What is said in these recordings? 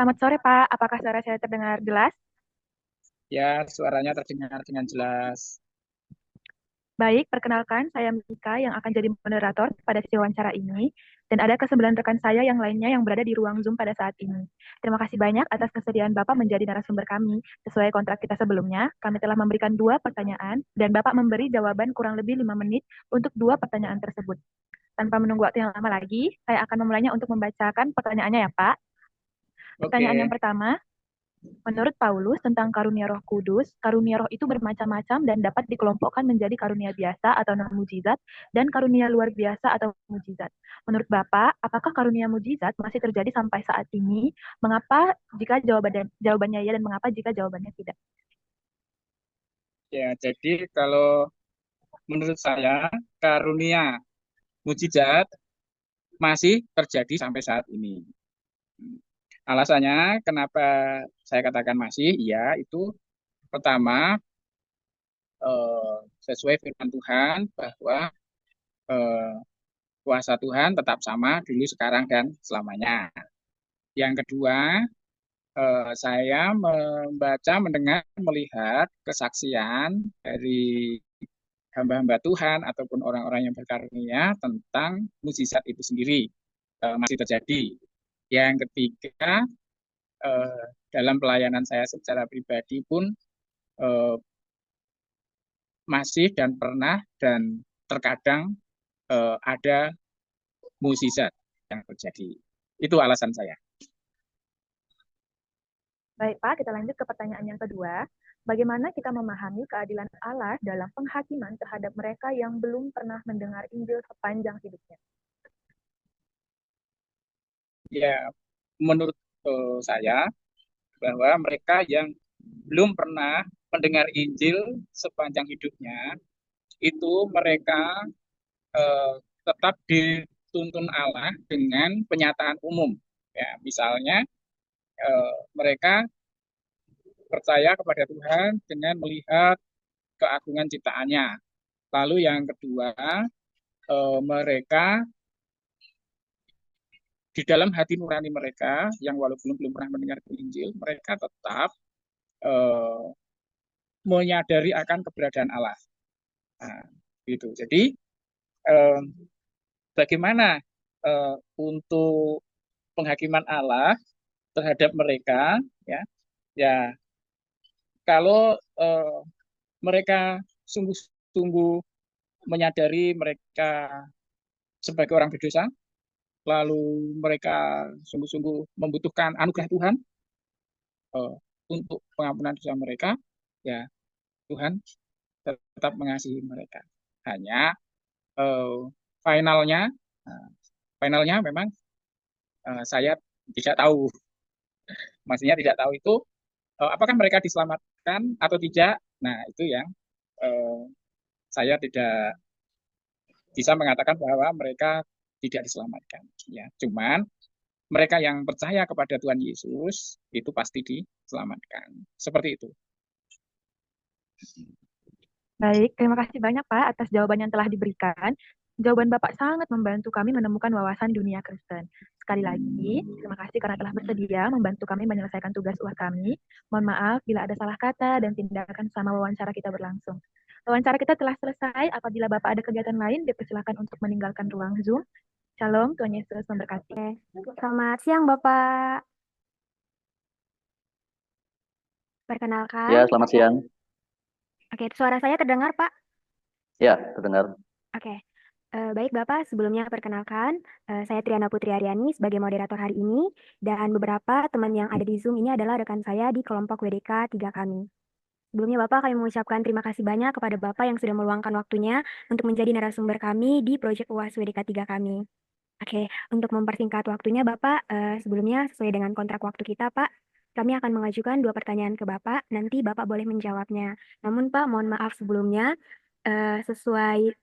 Selamat sore, Pak. Apakah suara saya terdengar jelas? Ya, suaranya terdengar dengan jelas. Baik, perkenalkan saya Mika yang akan jadi moderator pada sesi wawancara ini. Dan ada ke-9 rekan saya yang lainnya yang berada di ruang Zoom pada saat ini. Terima kasih banyak atas kesediaan Bapak menjadi narasumber kami. Sesuai kontrak kita sebelumnya, kami telah memberikan dua pertanyaan dan Bapak memberi jawaban kurang lebih 5 menit untuk dua pertanyaan tersebut. Tanpa menunggu waktu yang lama lagi, saya akan memulainya untuk membacakan pertanyaannya ya, Pak. Pertanyaan yang Oke, pertama, menurut Paulus tentang karunia Roh Kudus, karunia Roh itu bermacam-macam dan dapat dikelompokkan menjadi karunia biasa atau non mujizat dan karunia luar biasa atau mujizat. Menurut Bapak, apakah karunia mujizat masih terjadi sampai saat ini? Mengapa jika jawabannya ya dan mengapa jika jawabannya tidak? ya jadi kalau menurut saya karunia mujizat masih terjadi sampai saat ini. Alasannya kenapa saya katakan masih, ya itu pertama sesuai firman Tuhan bahwa eh, kuasa Tuhan tetap sama dulu, sekarang, dan selamanya. Yang kedua, saya membaca, mendengar, melihat kesaksian dari hamba-hamba Tuhan ataupun orang-orang yang berkarunia tentang mukjizat itu sendiri masih terjadi. Yang ketiga, eh, dalam pelayanan saya secara pribadi pun eh, masih dan pernah dan terkadang ada mukjizat yang terjadi. Itu alasan saya. Baik, Pak, kita lanjut ke pertanyaan yang kedua. Bagaimana kita memahami keadilan Allah dalam penghakiman terhadap mereka yang belum pernah mendengar Injil sepanjang hidupnya? Ya, menurut saya bahwa mereka yang belum pernah mendengar Injil sepanjang hidupnya itu mereka eh, tetap dituntun Allah dengan penyataan umum. Ya, misalnya mereka percaya kepada Tuhan dengan melihat keagungan ciptaannya. Lalu yang kedua, mereka di dalam hati nurani mereka yang walaupun belum pernah mendengar Injil, mereka tetap eh, menyadari akan keberadaan Allah. Nah, gitu. Jadi eh, bagaimana untuk penghakiman Allah terhadap mereka, ya, ya kalau mereka sungguh-sungguh menyadari mereka sebagai orang berdosa, lalu mereka sungguh-sungguh membutuhkan anugerah Tuhan eh, untuk pengampunan dosa mereka, ya Tuhan tetap mengasihi mereka. Hanya eh, finalnya, eh, finalnya memang saya tidak tahu, maksudnya tidak tahu itu apakah mereka diselamatkan atau tidak. Nah, itu yang eh, saya tidak bisa mengatakan bahwa mereka tidak diselamatkan. Ya, cuman mereka yang percaya kepada Tuhan Yesus itu pasti diselamatkan. Seperti itu. Baik, terima kasih banyak Pak atas jawaban yang telah diberikan. Jawaban Bapak sangat membantu kami menemukan wawasan dunia Kristen. Sekali lagi, terima kasih karena telah bersedia membantu kami menyelesaikan tugas uas kami. Mohon maaf bila ada salah kata dan tindakan selama wawancara kita berlangsung. Wawancara kita telah selesai. Apabila Bapak ada kegiatan lain, dipersilakan untuk meninggalkan ruang Zoom. Shalom, Tuhan Yesus memberkati. Selamat siang, Bapak. Perkenalkan. Ya, selamat siang. Oke, suara saya terdengar, Pak? Ya, terdengar. Oke. Baik, Bapak. Sebelumnya perkenalkan, saya Triana Putri Aryani sebagai moderator hari ini, dan beberapa teman yang ada di Zoom ini adalah rekan saya di kelompok WDK 3 kami. Sebelumnya, Bapak, kami mengucapkan terima kasih banyak kepada Bapak yang sudah meluangkan waktunya untuk menjadi narasumber kami di proyek UAS WDK 3 kami. Oke, untuk mempersingkat waktunya, Bapak, sebelumnya sesuai dengan kontrak waktu kita, Pak, kami akan mengajukan dua pertanyaan ke Bapak, nanti Bapak boleh menjawabnya. Namun, Pak, mohon maaf sebelumnya, sesuai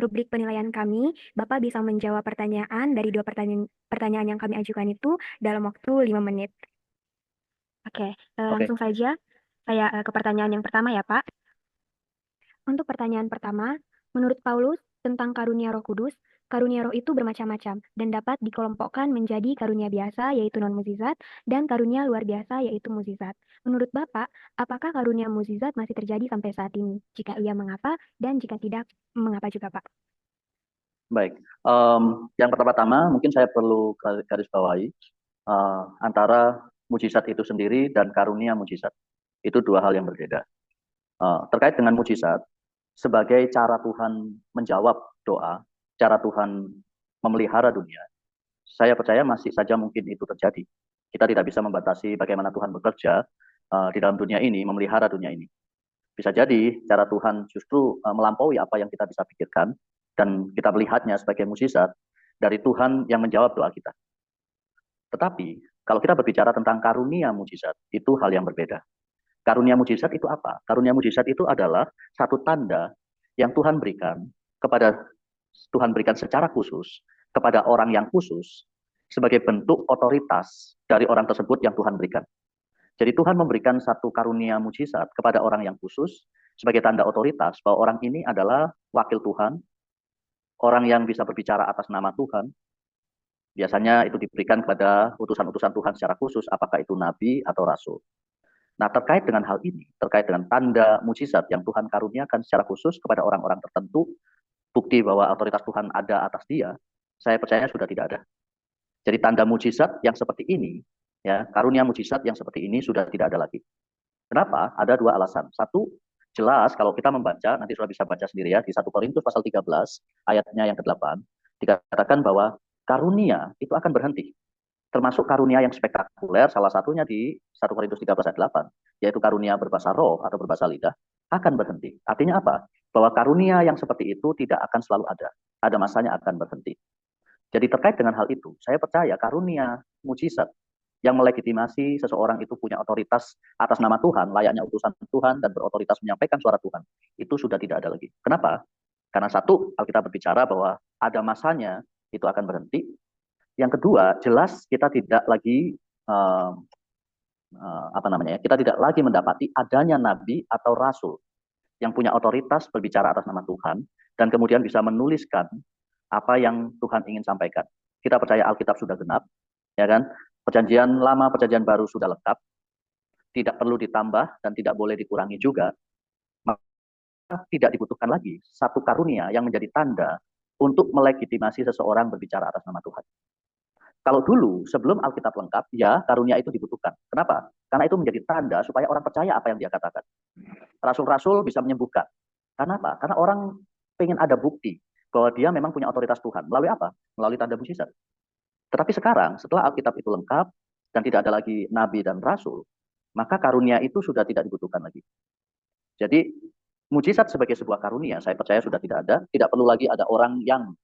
rubrik penilaian kami, Bapak bisa menjawab pertanyaan dari dua pertanyaan yang kami ajukan itu dalam waktu 5 menit. Oke, Oke. langsung saja saya ke pertanyaan yang pertama ya, Pak. Untuk pertanyaan pertama, menurut Paulus tentang karunia Roh Kudus, Karunia roh itu bermacam-macam dan dapat dikelompokkan menjadi karunia biasa yaitu non-mukjizat dan karunia luar biasa yaitu mukjizat. Menurut Bapak, apakah karunia mukjizat masih terjadi sampai saat ini? Jika iya, mengapa? Dan jika tidak, mengapa juga, Pak? Baik. Yang pertama-tama mungkin saya perlu garis bawahi antara mujizat itu sendiri dan karunia mujizat. Itu dua hal yang berbeda. Terkait dengan mujizat, sebagai cara Tuhan menjawab doa, cara Tuhan memelihara dunia, saya percaya masih saja mungkin itu terjadi. Kita tidak bisa membatasi bagaimana Tuhan bekerja di dalam dunia ini, memelihara dunia ini. Bisa jadi cara Tuhan justru melampaui apa yang kita bisa pikirkan, dan kita melihatnya sebagai mukjizat dari Tuhan yang menjawab doa kita. Tetapi kalau kita berbicara tentang karunia mukjizat, itu hal yang berbeda. Karunia mujizat itu apa? Karunia mujizat itu adalah satu tanda yang Tuhan berikan secara khusus kepada orang yang khusus sebagai bentuk otoritas dari orang tersebut yang Tuhan berikan. Jadi Tuhan memberikan satu karunia mujizat kepada orang yang khusus sebagai tanda otoritas bahwa orang ini adalah wakil Tuhan, orang yang bisa berbicara atas nama Tuhan. Biasanya itu diberikan kepada utusan-utusan Tuhan secara khusus, apakah itu nabi atau rasul. Nah, terkait dengan hal ini, terkait dengan tanda mujizat yang Tuhan karuniakan secara khusus kepada orang-orang tertentu, bukti bahwa otoritas Tuhan ada atas dia, saya percaya sudah tidak ada. Jadi tanda mujizat yang seperti ini, ya, karunia mujizat yang seperti ini sudah tidak ada lagi. Kenapa? Ada dua alasan. Satu, jelas kalau kita membaca, nanti sudah bisa baca sendiri ya, di 1 Korintus pasal 13, ayatnya yang ke-8, dikatakan bahwa karunia itu akan berhenti. Termasuk karunia yang spektakuler, salah satunya di 1 Korintus 13 ayat 8, yaitu karunia berbahasa roh atau berbahasa lidah, akan berhenti. Artinya apa? Bahwa karunia yang seperti itu tidak akan selalu ada. Ada masanya akan berhenti. Jadi terkait dengan hal itu, saya percaya karunia mujizat yang melegitimasi seseorang itu punya otoritas atas nama Tuhan, layaknya utusan Tuhan dan berotoritas menyampaikan suara Tuhan, itu sudah tidak ada lagi. Kenapa? Karena satu, Alkitab berbicara bahwa ada masanya itu akan berhenti. Yang kedua, jelas kita tidak lagi kita tidak lagi mendapati adanya nabi atau rasul yang punya otoritas berbicara atas nama Tuhan dan kemudian bisa menuliskan apa yang Tuhan ingin sampaikan. Kita percaya Alkitab sudah genap, ya kan? Perjanjian lama, perjanjian baru sudah lengkap, tidak perlu ditambah dan tidak boleh dikurangi juga. Maka tidak dibutuhkan lagi satu karunia yang menjadi tanda untuk melegitimasi seseorang berbicara atas nama Tuhan. Kalau dulu, sebelum Alkitab lengkap, ya karunia itu dibutuhkan. Kenapa? Karena itu menjadi tanda supaya orang percaya apa yang dia katakan. Rasul-rasul bisa menyembuhkan. Karena apa? Karena orang pengen ada bukti bahwa dia memang punya otoritas Tuhan. Melalui apa? Melalui tanda mujizat. Tetapi sekarang, setelah Alkitab itu lengkap, dan tidak ada lagi nabi dan rasul, maka karunia itu sudah tidak dibutuhkan lagi. Jadi, mujizat sebagai sebuah karunia, saya percaya sudah tidak ada. Tidak perlu lagi ada orang yang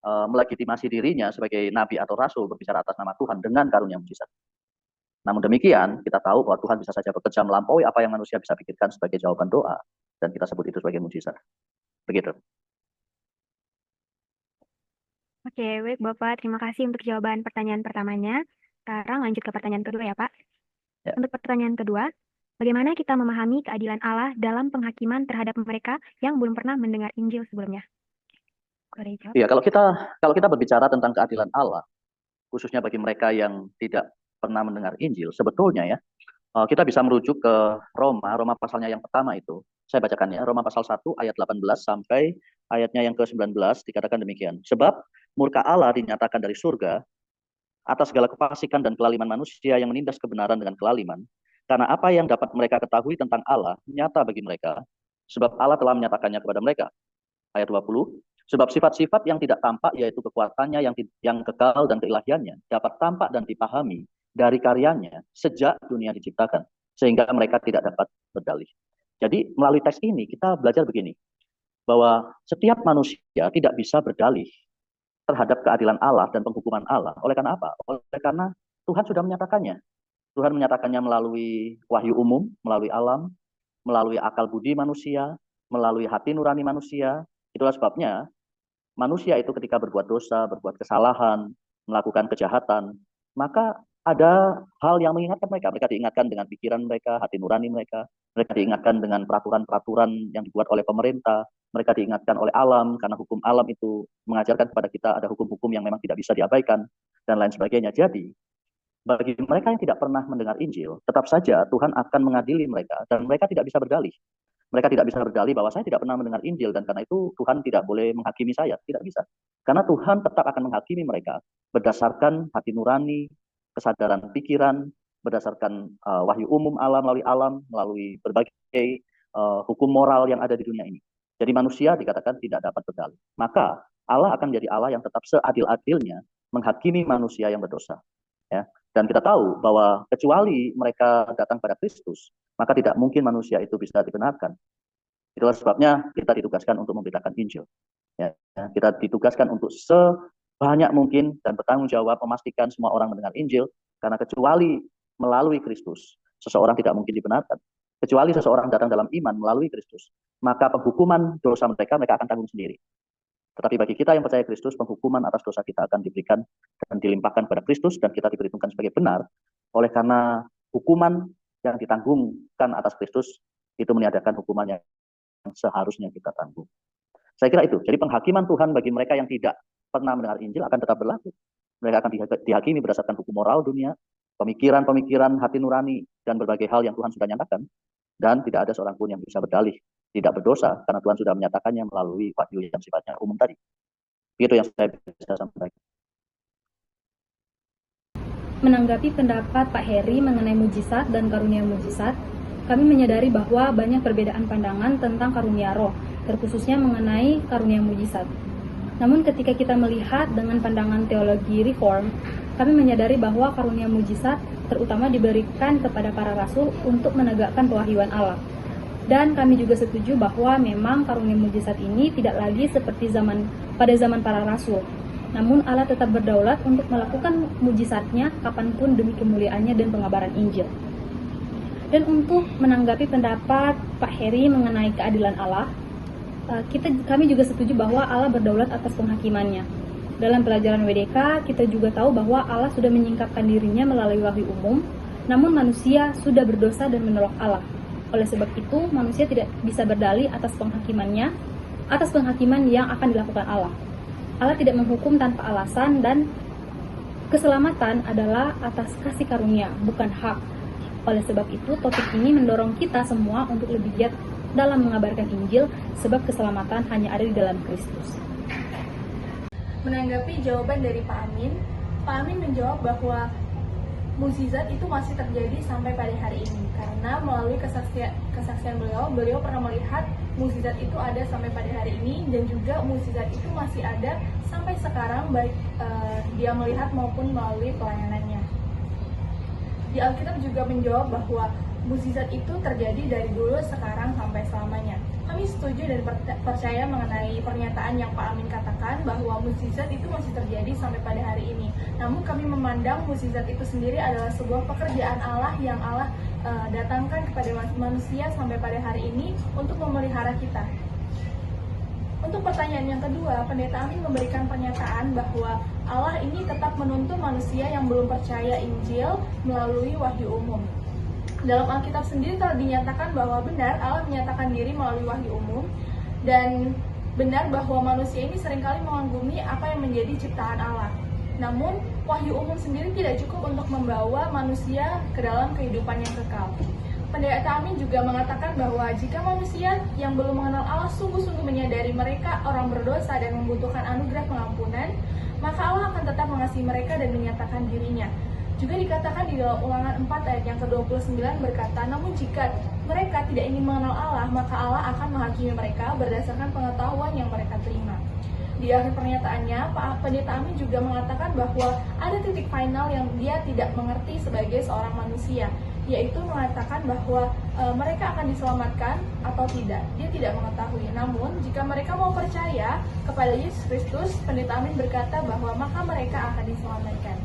melegitimasi dirinya sebagai nabi atau rasul berbicara atas nama Tuhan dengan karunia mujizat. Namun demikian, kita tahu bahwa Tuhan bisa saja bekerja melampaui apa yang manusia bisa pikirkan sebagai jawaban doa, dan kita sebut itu sebagai mujizat. Begitu. Oke, baik Bapak. Terima kasih untuk jawaban pertanyaan pertamanya. Sekarang lanjut ke pertanyaan kedua ya, Pak. Ya. Untuk pertanyaan kedua, bagaimana kita memahami keadilan Allah dalam penghakiman terhadap mereka yang belum pernah mendengar Injil sebelumnya? Iya, kalau kita berbicara tentang keadilan Allah, khususnya bagi mereka yang tidak pernah mendengar Injil, sebetulnya ya, kita bisa merujuk ke Roma pasalnya yang pertama itu. Saya bacakan ya, Roma pasal 1 ayat 18 sampai ayatnya yang ke-19 dikatakan demikian. Sebab murka Allah dinyatakan dari surga atas segala kefasikan dan kelaliman manusia yang menindas kebenaran dengan kelaliman. Karena apa yang dapat mereka ketahui tentang Allah nyata bagi mereka, sebab Allah telah menyatakannya kepada mereka. Ayat 20, sebab sifat-sifat yang tidak tampak, yaitu kekuatannya yang kekal dan keilahiannya, dapat tampak dan dipahami dari karyanya sejak dunia diciptakan, sehingga mereka tidak dapat berdalih. Jadi melalui teks ini kita belajar begini, bahwa setiap manusia tidak bisa berdalih terhadap keadilan Allah dan penghukuman Allah. Oleh karena apa? Oleh karena Tuhan sudah menyatakannya. Tuhan menyatakannya melalui wahyu umum, melalui alam, melalui akal budi manusia, melalui hati nurani manusia. Itulah sebabnya manusia itu ketika berbuat dosa, berbuat kesalahan, melakukan kejahatan, maka ada hal yang mengingatkan mereka. Mereka diingatkan dengan pikiran mereka, hati nurani mereka. Mereka diingatkan dengan peraturan-peraturan yang dibuat oleh pemerintah. Mereka diingatkan oleh alam, karena hukum alam itu mengajarkan kepada kita ada hukum-hukum yang memang tidak bisa diabaikan, dan lain sebagainya. Jadi, bagi mereka yang tidak pernah mendengar Injil, tetap saja Tuhan akan mengadili mereka, dan mereka tidak bisa berdalih. Mereka tidak bisa berdalih bahwa saya tidak pernah mendengar Injil, dan karena itu Tuhan tidak boleh menghakimi saya. Tidak bisa. Karena Tuhan tetap akan menghakimi mereka berdasarkan hati nurani, kesadaran pikiran, berdasarkan wahyu umum alam, melalui berbagai hukum moral yang ada di dunia ini. Jadi manusia dikatakan tidak dapat berdalih. Maka Allah akan menjadi Allah yang tetap seadil-adilnya menghakimi manusia yang berdosa. Ya. Dan kita tahu bahwa kecuali mereka datang pada Kristus, maka tidak mungkin manusia itu bisa dibenarkan. Itulah sebabnya kita ditugaskan untuk memberitakan Injil. Ya, kita ditugaskan untuk sebanyak mungkin dan bertanggung jawab memastikan semua orang mendengar Injil, karena kecuali melalui Kristus, seseorang tidak mungkin dibenarkan. Kecuali seseorang datang dalam iman melalui Kristus, maka penghukuman dosa mereka akan tanggung sendiri. Tetapi bagi kita yang percaya Kristus, penghukuman atas dosa kita akan diberikan dan dilimpahkan kepada Kristus, dan kita diperhitungkan sebagai benar, oleh karena hukuman yang ditanggungkan atas Kristus itu meniadakan hukuman yang seharusnya kita tanggung. Saya kira itu. Jadi penghakiman Tuhan bagi mereka yang tidak pernah mendengar Injil akan tetap berlaku. Mereka akan dihakimi berdasarkan hukum moral dunia, pemikiran-pemikiran hati nurani, dan berbagai hal yang Tuhan sudah nyatakan. Dan tidak ada seorang pun yang bisa berdalih tidak berdosa, karena Tuhan sudah menyatakannya melalui wahyu yang sifatnya umum tadi. Itu yang saya bisa sampaikan. Menanggapi pendapat Pak Heri mengenai mujizat dan karunia mujizat, kami menyadari bahwa banyak perbedaan pandangan tentang karunia roh, terkhususnya mengenai karunia mujizat. Namun ketika kita melihat dengan pandangan teologi reform, kami menyadari bahwa karunia mujizat terutama diberikan kepada para rasul untuk menegakkan pewahyuan Allah. Dan kami juga setuju bahwa memang karunia mujizat ini tidak lagi seperti pada zaman para rasul. Namun Allah tetap berdaulat untuk melakukan mujizatnya kapanpun demi kemuliaannya dan pengabaran Injil. Dan untuk menanggapi pendapat Pak Heri mengenai keadilan Allah, kami juga setuju bahwa Allah berdaulat atas penghakimannya. Dalam pelajaran WDK, kita juga tahu bahwa Allah sudah menyingkapkan dirinya melalui wahyu umum, namun manusia sudah berdosa dan menolak Allah. Oleh sebab itu, manusia tidak bisa berdalih atas penghakimannya, atas penghakiman yang akan dilakukan Allah. Allah tidak menghukum tanpa alasan, dan keselamatan adalah atas kasih karunia, bukan hak. Oleh sebab itu, topik ini mendorong kita semua untuk lebih giat dalam mengabarkan Injil, sebab keselamatan hanya ada di dalam Kristus. Menanggapi jawaban dari Pak Amin menjawab bahwa mukjizat itu masih terjadi sampai pada hari ini, karena melalui kesaksian beliau pernah melihat mukjizat itu ada sampai pada hari ini, dan juga mukjizat itu masih ada sampai sekarang, baik dia melihat maupun melalui pelayanannya. Di Alkitab juga menjawab bahwa mukjizat itu terjadi dari dulu, sekarang, sampai selamanya. Kami setuju dan percaya mengenai pernyataan yang Pak Amin katakan bahwa mukjizat itu masih terjadi sampai pada hari ini. Namun kami memandang mukjizat itu sendiri adalah sebuah pekerjaan Allah yang Allah datangkan kepada manusia sampai pada hari ini untuk memelihara kita. Untuk pertanyaan yang kedua, Pendeta Amin memberikan pernyataan bahwa Allah ini tetap menuntun manusia yang belum percaya Injil melalui wahyu umum. Dalam Alkitab sendiri telah dinyatakan bahwa benar Allah menyatakan diri melalui wahyu umum, dan benar bahwa manusia ini seringkali mengagumi apa yang menjadi ciptaan Allah. Namun, wahyu umum sendiri tidak cukup untuk membawa manusia ke dalam kehidupan yang kekal. Pendeta Amin juga mengatakan bahwa jika manusia yang belum mengenal Allah sungguh-sungguh menyadari mereka orang berdosa dan membutuhkan anugerah pengampunan, maka Allah akan tetap mengasihi mereka dan menyatakan dirinya. Juga dikatakan di dalam Ulangan 4 ayat yang ke-29 berkata, namun jika mereka tidak ingin mengenal Allah, maka Allah akan menghakimi mereka berdasarkan pengetahuan yang mereka terima. Di akhir pernyataannya, Pak Pendeta Amin juga mengatakan bahwa ada titik final yang dia tidak mengerti sebagai seorang manusia, yaitu mengatakan bahwa mereka akan diselamatkan atau tidak. Dia tidak mengetahui. Namun, jika mereka mau percaya kepada Yesus Kristus, Pendeta Amin berkata bahwa maka mereka akan diselamatkan.